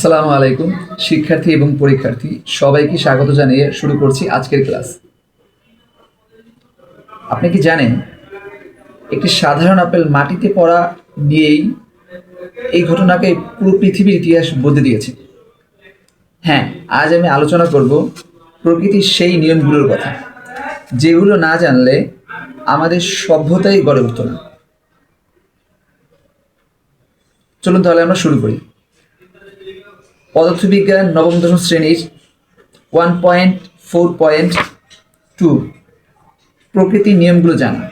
আসসালামু আলাইকুম শিক্ষার্থী এবং পরীক্ষার্থী সবাইকে স্বাগত জানিয়ে শুরু করছি আজকের ক্লাস। আপনি কি জানেন একটি সাধারণ আপেল মাটিতে পড়া নিয়েই এই ঘটনাকে পুরো পৃথিবীর ইতিহাস বদলে দিয়েছে। হ্যাঁ, আজ আমি আলোচনা করব প্রকৃতির সেই নিয়মগুলোর কথা যেগুলো না জানলে আমাদের সভ্যতাই গড়ে উঠত না। চলুন তাহলে আমরা শুরু করি। পদার্থবিজ্ঞান নবম দশম শ্রেণীর 1.4.2 প্রকৃতির নিয়মগুলো জানা।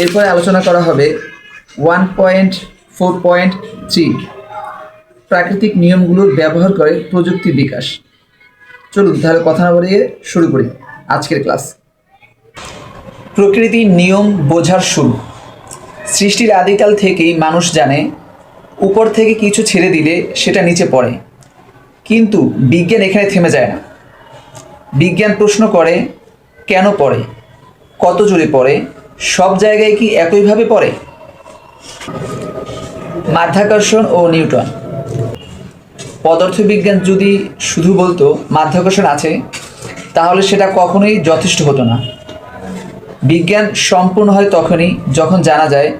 এরপরে আলোচনা করা হবে 1.4.3 প্রাকৃতিক নিয়মগুলোর ব্যবহার করে প্রযুক্তির বিকাশ। চলুন তাহলে কথা না বাড়িয়ে শুরু করি আজকের ক্লাস। প্রকৃতির নিয়ম বোঝার শুরু। সৃষ্টির আদিকাল থেকেই মানুষ জানে উপর থেকে কিছু ছেড়ে দিলে সেটা নিচে পড়ে, কিন্তু বিজ্ঞান এখানে থেমে যায় না। বিজ্ঞান প্রশ্ন করে কেন পড়ে, কত জোরে পড়ে, সব জায়গায় কি একইভাবে পড়ে। মাধ্যাকর্ষণ ও নিউটন। পদার্থবিজ্ঞান যদি শুধু বলতো মাধ্যাকর্ষণ আছে, তাহলে সেটা কখনোই যথেষ্ট হতো না। বিজ্ঞান সম্পূর্ণ হয় তখনই যখন জানা যায়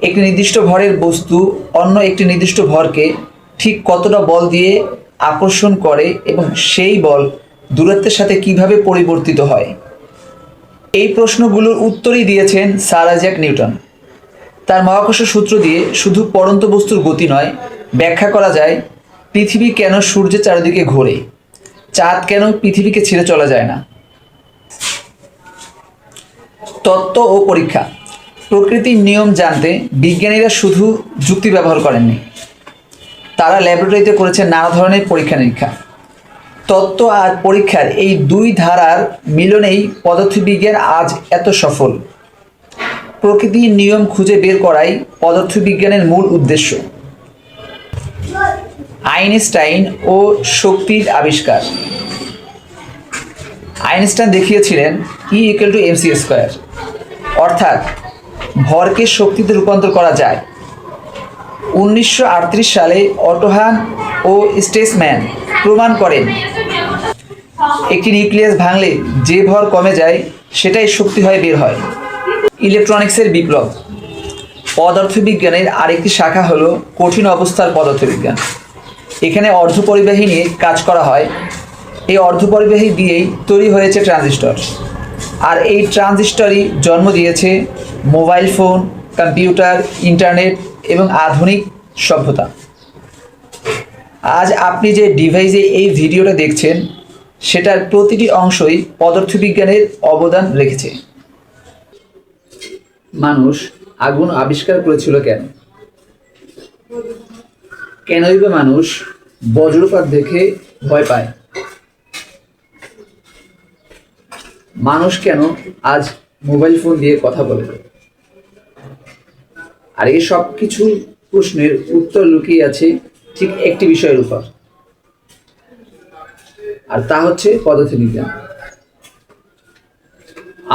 একটি নির্দিষ্ট ভরের বস্তু অন্য একটি নির্দিষ্ট ভরকে ঠিক কতটা বল দিয়ে আকর্ষণ করে এবং সেই বল দূরত্বের সাথে কিভাবে পরিবর্তিত হয়। এই প্রশ্নগুলোর উত্তরই দিয়েছেন স্যার আইজ্যাক নিউটন। তার মহাকর্ষ সূত্র দিয়ে শুধু পড়ন্ত বস্তুর গতি নয়, ব্যাখ্যা করা যায় পৃথিবী কেন সূর্যের চারিদিকে ঘোরে, চাঁদ কেন পৃথিবীকে ছেড়ে চলা যায় না। তত্ত্ব ও পরীক্ষা। প্রকৃতির নিয়ম জানতে বিজ্ঞানীরা শুধু যুক্তি ব্যবহার করেননি, তারা ল্যাবরেটরিতে করেছেন নানা ধরনের পরীক্ষা নিরীক্ষা। তত্ত্ব আর পরীক্ষার এই দুই ধারার মিলনেই পদার্থবিজ্ঞান আজ এত সফল। প্রকৃতির নিয়ম খুঁজে বের করাই পদার্থবিজ্ঞানের মূল উদ্দেশ্য। আইনস্টাইন ও শক্তির আবিষ্কার। আইনস্টাইন দেখিয়েছিলেন E=mc², অর্থাৎ ভরকে শক্তিতে রূপান্তর করা যায়। 1938 সালে অটো হান ও স্টেসম্যান প্রমাণ করেন একটি নিউক্লিয়াস ভাঙলে যে ভর কমে যায় সেটাই শক্তি হয়ে বের হয়। ইলেকট্রনিক্সের বিপ্লব। পদার্থবিজ্ঞানের আরেকটি শাখা হলো কঠিন অবস্থার পদার্থবিজ্ঞান। এখানে অর্ধপরিবাহী নিয়ে কাজ করা হয়। এই অর্ধপরিবাহী দিয়েই তৈরি হয়েছে ট্রানজিস্টর, আর এই ট্রানজিস্টরই জন্ম দিয়েছে মোবাইল ফোন, কম্পিউটার, ইন্টারনেট এবং আধুনিক সভ্যতা। আজ আপনি যে ডিভাইসে এই ভিডিওটা দেখছেন সেটার প্রতিটি অংশই পদার্থবিজ্ঞানের অবদান রেখেছে। মানুষ আগুন আবিষ্কার করেছিল কেন? কেনই বা মানুষ বজ্রপাত দেখে ভয় পায়? মানুষ কেন আজ মোবাইল ফোন দিয়ে কথা বলে? আর এই সব কিছু প্রশ্নের উত্তর লুকিয়ে আছে ঠিক একটি বিষয়ের উপর, আর তা হচ্ছে পদার্থবিজ্ঞান।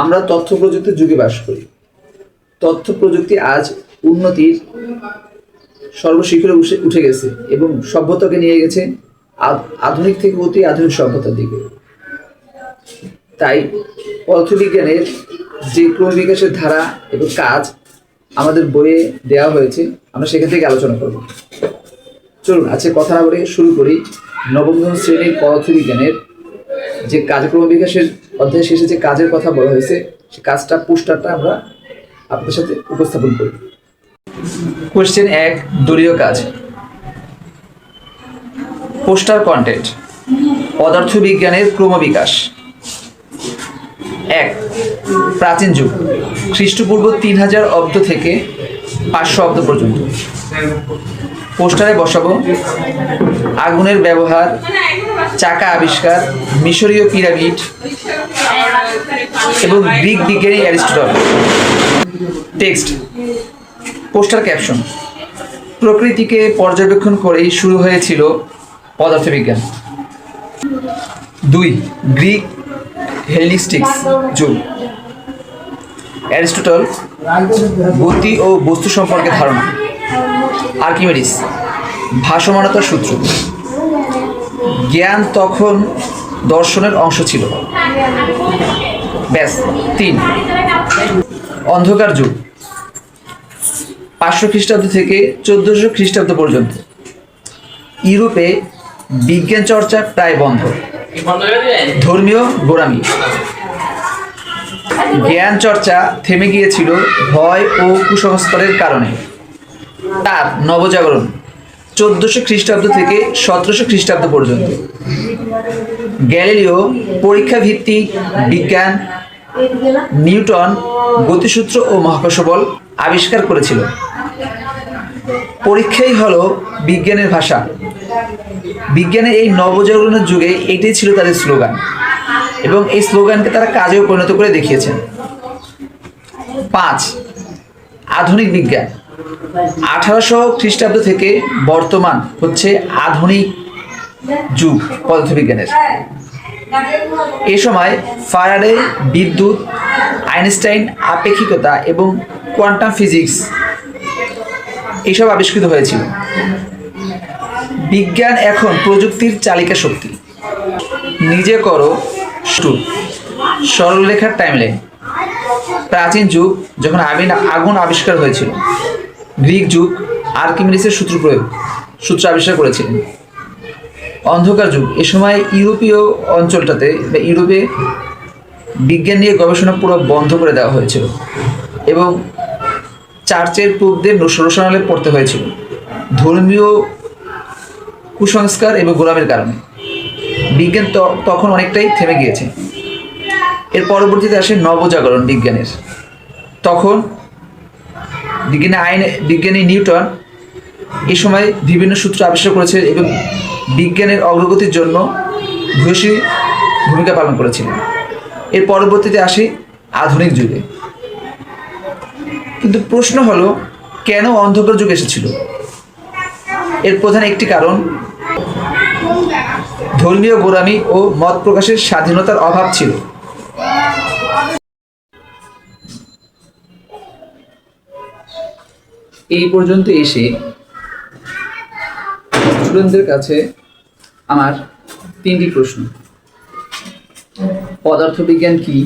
আমরা তথ্য প্রযুক্তির যুগে বাস করি। তথ্য প্রযুক্তি আজ উন্নতির সর্বশিখরে উঠে গেছে এবং সভ্যতাকে নিয়ে গেছে আধুনিক থেকে অতি আধুনিক সভ্যতার দিকে। তাই পদার্থবিজ্ঞানের যে ক্রমবিকাশের ধারা এবং কাজ আমাদের বইয়ে দেওয়া হয়েছে, আমরা সেখান থেকে আলোচনা করব। চলুন আজকে কথা না বলে শুরু করি। নবম দশম শ্রেণীর পদার্থবিজ্ঞানের যে কার্যক্রম বিকাশের অধ্যায় শেষে যে কাজের কথা বলা হয়েছে, সেই কাজটা পোস্টারটা আমরা আপনাদের সাথে উপস্থাপন করি। কোয়েশ্চেন 1, দলীয় কাজ। Poster content. পদার্থবিজ্ঞানের ক্রমবিকাশ। 1. প্রাচীন যুগ, খ্রিস্টপূর্ব 3000 অব্দ থেকে 500 অব্দ পর্যন্ত। পোস্টারে বসাবো আগুনের ব্যবহার, চাকা আবিষ্কার, মিশরীয় পিরামিড এবং গ্রিক বিজ্ঞানী অ্যারিস্টটল। টেক্সট। Poster caption. প্রকৃতিকে পর্যবেক্ষণ করেই শুরু হয়েছিল পদার্থবিজ্ঞান। 2. গ্রিক হেলেনিস্টিক যুগ, অ্যারিস্টটল, গতি ও বস্তু সম্পর্কে ধারণা। আর্কিমিডিস, ভাসমানতার সূত্র। জ্ঞান তখন দর্শনের অংশ ছিল। ব্যাস 3। অন্ধকার যুগ 500 খ্রিস্টাব্দ থেকে 1400 খ্রিস্টাব্দ পর্যন্ত ইউরোপে বিজ্ঞান চর্চা প্রায় বন্ধ। ধর্মীয় গোঁড়ামি। জ্ঞান চর্চা থেমে গিয়েছিল ভয় ও কুসংস্কারের কারণে। তার নবজাগরণ 1400 খ্রিস্টাব্দ থেকে 1700 খ্রিস্টাব্দ পর্যন্ত। গ্যালিলিও পরীক্ষা ভিত্তিক বিজ্ঞান, নিউটন গতিসূত্র ও মহাকর্ষ বল আবিষ্কার করেছিল। পরীক্ষাই হলো বিজ্ঞানের ভাষা। বিজ্ঞানের এই নবজাগরণের যুগে এটাই ছিল তাদের স্লোগান, এবং এই স্লোগানকে তারা কাজেও পরিণত করে দেখিয়েছেন। 5 আধুনিক বিজ্ঞান 1800 খ্রিস্টাব্দ থেকে বর্তমান হচ্ছে আধুনিক যুগ পদার্থবিজ্ঞানের। এ সময় ফারাডে বিদ্যুৎ, আইনস্টাইন আপেক্ষিকতা এবং কোয়ান্টাম ফিজিক্স এইসব আবিষ্কৃত হয়েছিল। বিজ্ঞান এখন প্রযুক্তির চালিকা শক্তি। নিজে করো সরলরেখার টাইমলাইন। প্রাচীন যুগ যখন আগুন আবিষ্কার হয়েছিল। গ্রিক যুগ আর্কিমিডিসের সূত্র আবিষ্কার করেছিলেন। অন্ধকার যুগ এ সময় ইউরোপীয় অঞ্চলটাতে বা ইউরোপে বিজ্ঞান নিয়ে গবেষণা পুরো বন্ধ করে দেওয়া হয়েছিল এবং চার্চের পূর্বদের রোশনালে পড়তে হয়েছিল ধর্মীয় কুসংস্কার এবং গোলামের কারণে। বিজ্ঞান তখন অনেকটাই থেমে গিয়েছে। এর পরবর্তীতে আসে নবজাগরণ বিজ্ঞানের। তখন বিজ্ঞানী নিউটন এই সময় বিভিন্ন সূত্র আবিষ্কার করেছে এবং বিজ্ঞানের অগ্রগতির জন্য ভূয়সী ভূমিকা পালন করেছিলেন। এর পরবর্তীতে আসে আধুনিক যুগে। কিন্তু প্রশ্ন হলো, কেন অন্ধকার যুগ এসেছিল? এর প্রধান একটি কারণ ধর্মীয় গোঁড়ামি ও মত প্রকাশের স্বাধীনতার অভাব ছিল। এই পর্যন্ত এসে স্টুডেন্টদের কাছে আমার 3টি প্রশ্ন। পদার্থবিজ্ঞান কি,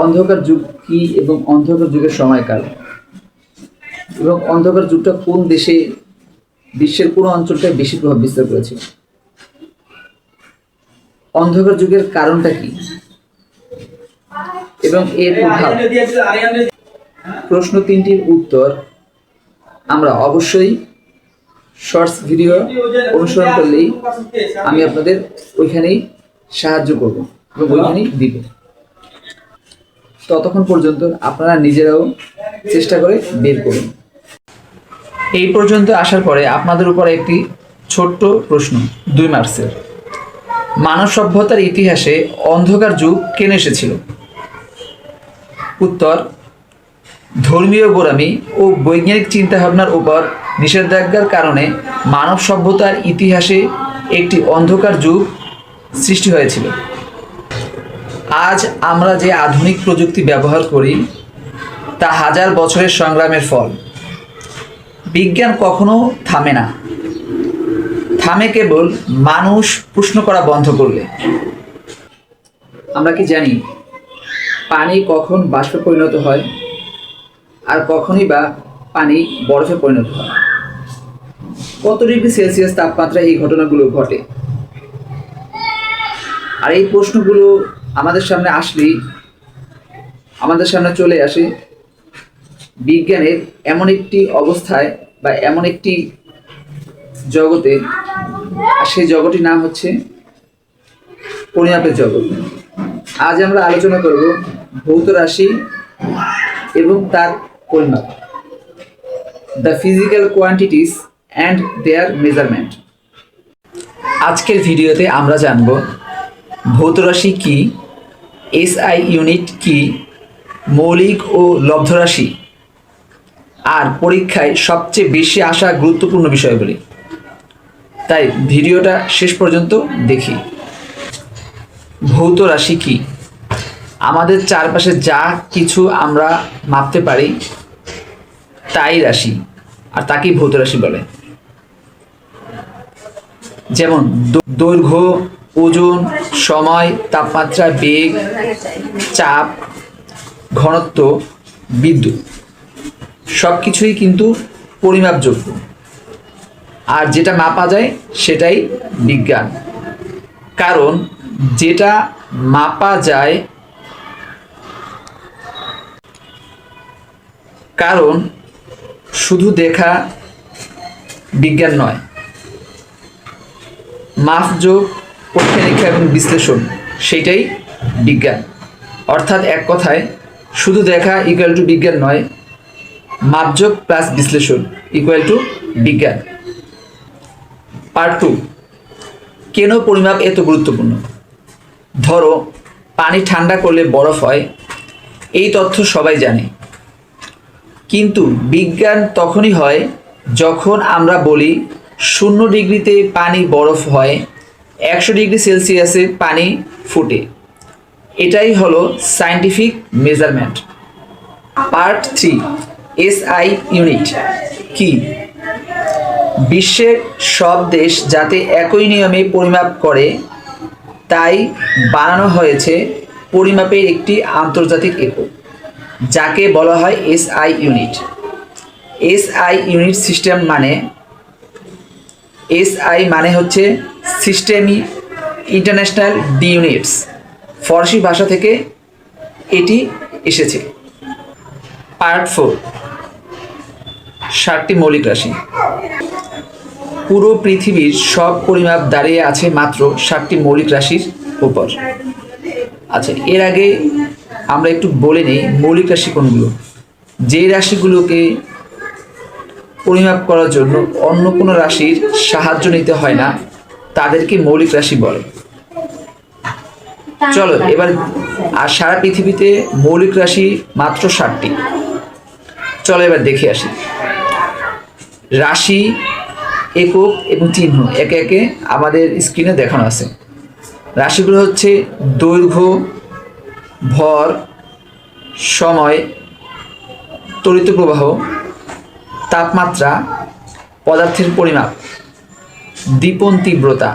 অন্ধকার যুগ কি এবং অন্ধকার যুগের সময়কাল, এবং অন্ধকার যুগটা কোন দেশে, বিশ্বের কোন অঞ্চলটায় বেশি প্রভাব বিস্তার করেছিল, অন্ধকার যুগের কারণটা কি এবং এর প্রভাব। প্রশ্ন 3টির উত্তর আমরা অবশ্যই শর্টস ভিডিও অনুসরণ করলেই আমি আপনাদের ওইখানেই সাহায্য করব এবং ওইখানেই দিব। ততক্ষণ পর্যন্ত আপনারা নিজেরাও চেষ্টা করে বের করুন। এই পর্যন্ত আসার পরে আপনাদের উপর একটি ছোট্ট প্রশ্ন, 2 মার্কসের। মানব সভ্যতার ইতিহাসে অন্ধকার যুগ কেন এসেছিল? উত্তর, ধর্মীয় গোঁড়ামি ও বৈজ্ঞানিক চিন্তাভাবনার উপর নিষেধাজ্ঞার কারণে মানব সভ্যতার ইতিহাসে একটি অন্ধকার যুগ সৃষ্টি হয়েছিল। আজ আমরা যে আধুনিক প্রযুক্তি ব্যবহার করি তা হাজার বছরের সংগ্রামের ফল। বিজ্ঞান কখনো থামে না, থামে কেবল মানুষ প্রশ্ন করা বন্ধ করলে। আমরা কি জানি পানি কখন বাষ্পে পরিণত হয় আর কখনই বা পানি বরফে পরিণত হয়? কত ডিগ্রি সেলসিয়াস তাপমাত্রায় এই ঘটনাগুলো ঘটে? আর এই প্রশ্নগুলো আমাদের সামনে আসলেই আমাদের সামনে চলে আসে বিজ্ঞানের এমন একটি অবস্থায় বা এমন একটি জগতে, আর সেই জগৎটির নাম হচ্ছে পরিমাপের জগৎ। আজ আমরা আলোচনা করব ভৌত রাশি এবং তার পরিমাপ, the physical quantities and their measurement. আজকের ভিডিওতে আমরা জানব ভৌত রাশি কি, এসআই ইউনিট কি, মৌলিক ও লব্ধ রাশি, আর পরীক্ষায় সবচেয়ে বেশি আসা গুরুত্বপূর্ণ বিষয়গুলি। তাই ভিডিওটা শেষ পর্যন্ত দেখি। ভৌত রাশি কি? আমাদের চারপাশে যা কিছু আমরা মাপতে পারি তাই রাশি। আর তাকেই ভৌত রাশি বলে। যেমন দৈর্ঘ্য, ওজন, সময়, তাপমাত্রা, বেগ, চাপ, ঘনত্ব, বিদ্যুৎ সব কিছুই কিন্তু পরিমাপযোগ্য, আর যেটা মাপা যায় সেটাই বিজ্ঞান। কারণ যেটা মাপা যায়, কারণ শুধু দেখা বিজ্ঞান নয়, মাপযোগ, পরীক্ষা নিরীক্ষা এবং বিশ্লেষণ সেইটাই বিজ্ঞান। অর্থাৎ এক কথায় শুধু দেখা ইকুয়াল টু বিজ্ঞান নয়, মাপযোগ প্লাস বিশ্লেষণ ইকুয়াল টু বিজ্ঞান। পার্ট 2, কেন পরিমাপ এত গুরুত্বপূর্ণ? ধরো পানি ঠান্ডা করলে বরফ হয়, এই তথ্য সবাই জানে, কিন্তু বিজ্ঞান তখনই হয় যখন আমরা বলি 0 ডিগ্রিতে পানি বরফ হয়, 100 ডিগ্রি সেলসিয়াসে পানি ফুটে। এটাই হলো scientific measurement. Part 3, SI unit কি? বিশ্বের সব দেশ যাতে একই নিয়মে পরিমাপ করে তাই বানানো হয়েছে পরিমাপের একটি আন্তর্জাতিক একক, যাকে বলা হয় SI unit. SI unit system মানে, SI মানে হচ্ছে সিস্টেম ইন্টারন্যাশনাল ডি ইউনিটস, ফরাসি ভাষা থেকে এটি এসেছে। পার্ট 4, 7টি মৌলিক রাশি। পুরো পৃথিবীর সব পরিমাপ দাঁড়িয়ে আছে মাত্র 7টি মৌলিক রাশির উপর। আচ্ছা, এর আগে আমরা একটু বলে নিই মৌলিক রাশি কোনগুলো। যে রাশিগুলোকে পরিমাপ করার জন্য অন্য কোনো রাশির সাহায্য নিতে হয় না তাদেরকে মৌলিক রাশি বলে। চলো এবার, আর সারা পৃথিবীতে মৌলিক রাশি মাত্র 7টি। চলো এবার দেখে আসি। রাশি, একক এবং চিহ্ন একে একে আমাদের স্ক্রিনে দেখানো আছে। রাশিগুলো হচ্ছে দৈর্ঘ্য, ভর, সময়, তড়িৎ প্রবাহ, তাপমাত্রা, পদার্থের পরিমাপ, দীপন তীব্রতা।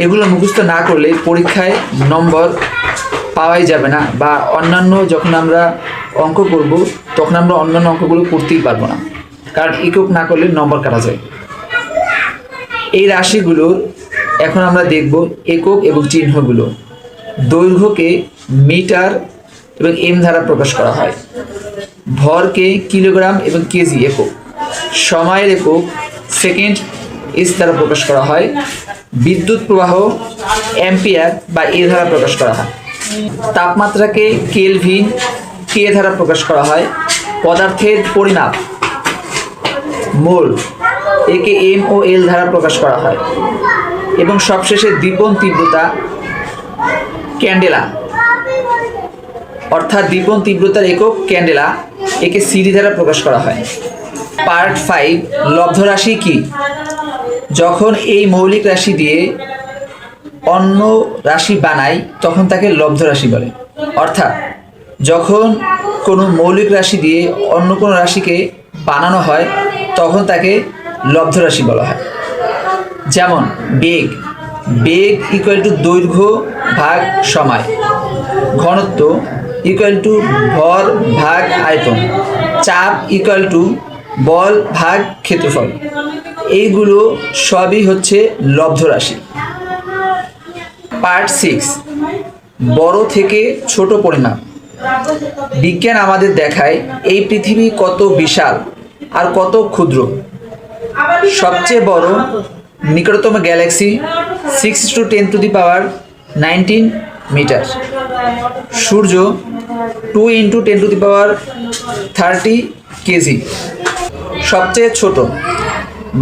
এগুলো মুখস্থ না করলে পরীক্ষায় নম্বর পাওয়াই যাবে না, বা অন্যান্য যখন আমরা অঙ্ক করব তখন আমরা অন্যান্য অঙ্কগুলো করতেই পারবো না, কারণ একক না করলে নম্বর কাটা যায়। এই রাশিগুলোর এখন আমরা দেখব একক এবং চিহ্নগুলো। দৈর্ঘ্যকে মিটার এবং এম দ্বারা প্রকাশ করা হয়, ভরকে কিলোগ্রাম এবং কেজি একক, সময়ের একক সেকেন্ড এস দ্বারা প্রকাশ করা হয়, বিদ্যুৎ প্রবাহ অ্যাম্পিয়ার বা এ দ্বারা প্রকাশ করা হয়, তাপমাত্রাকে কেলভিন কে দ্বারা প্রকাশ করা হয়, পদার্থের পরিমাপ মোল একে এম ও এল দ্বারা প্রকাশ করা হয়, এবং সবশেষে দীপন তীব্রতা ক্যান্ডেলা, অর্থাৎ দীপন তীব্রতার একক ক্যান্ডেলা, একে সিডি দ্বারা প্রকাশ করা হয়। পার্ট 5, লব্ধ রাশি কি? যখন এই মৌলিক রাশি দিয়ে অন্য রাশি বানাই তখন তাকে লব্ধ রাশি বলে। অর্থাৎ যখন কোনো মৌলিক রাশি দিয়ে অন্য কোনো রাশিকে বানানো হয় তখন তাকে লব্ধ রাশি বলা হয়। যেমন বেগ, বেগ ইকুয়াল টু দৈর্ঘ্য ভাগ সময়, ঘনত্ব ইকুয়াল টু ভর ভাগ আয়তন, চাপ ইকুয়াল টু বল ভাগ ক্ষেত্রফল। এইগুলো সবই হচ্ছে লব্ধ রাশি। পার্ট 6, বড় থেকে ছোট পরিমাপ। বিজ্ঞান আমাদের দেখায় এই পৃথিবী কত বিশাল আর কত ক্ষুদ্র। সবচেয়ে বড় নিকটতম গ্যালাক্সি 6×10⁻19 মিটার, সূর্য 2×10⁻30 কেজি। সবচেয়ে ছোট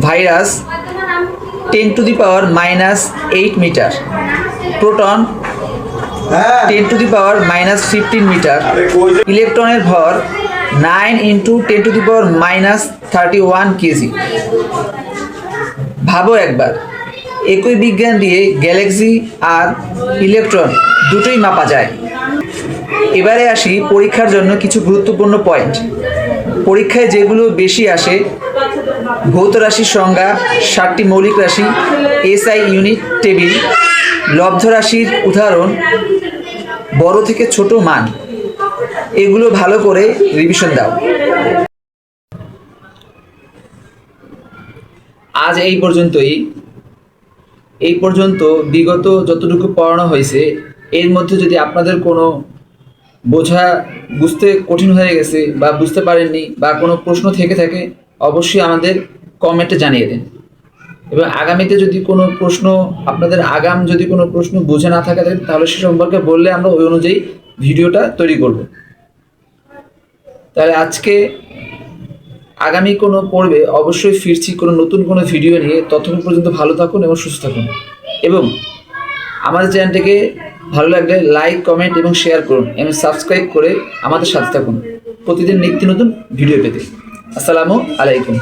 ভাইরাস 10⁻⁻8 মিটার, প্রোটন 10⁻⁻15 মিটার, ইলেকট্রনের ভর 9×10⁻31 কেজি। ভাবো একবার, একই বিজ্ঞান দিয়ে গ্যালাক্সি আর ইলেকট্রন দুটোই মাপা যায়। এবারে আসি পরীক্ষার জন্য কিছু গুরুত্বপূর্ণ পয়েন্ট। পরীক্ষায় যেগুলো বেশি আসে ভৌত রাশির সংজ্ঞা, 7টি মৌলিক রাশি, এসআই ইউনিট টেবিল, লব্ধ রাশির উদাহরণ, বড় থেকে ছোট মান, এগুলো ভালো করে রিভিশন দাও। আজ এই পর্যন্ত বিগত যতটুকু পড়ানো হয়েছে এর মধ্যে যদি আপনাদের কোনো বুঝতে কঠিন হয়ে গেছে বা বুঝতে পারেননি বা কোনো প্রশ্ন থেকে থাকে অবশ্যই আমাদের কমেন্টে জানিয়ে দেন। এবং আগামীতে যদি কোনো প্রশ্ন আপনাদের যদি কোনো প্রশ্ন বুঝে না থাকে তাহলে সে সম্পর্কে বললে আমরা ওই অনুযায়ী ভিডিওটা তৈরি করব। তাহলে আগামী কোনো পর্বে অবশ্যই ফিরছি কোনো নতুন কোনো ভিডিও নিয়ে। ততক্ষণ পর্যন্ত ভালো থাকুন এবং সুস্থ থাকুন, এবং আমাদের চ্যানেলটিকে ভালো লাগলে লাইক, কমেন্ট এবং শেয়ার করুন এবং সাবস্ক্রাইব করে আমাদের সাথে থাকুন প্রতিদিন নিত্য নতুন ভিডিও পেতে। আসসালামু আলাইকুম।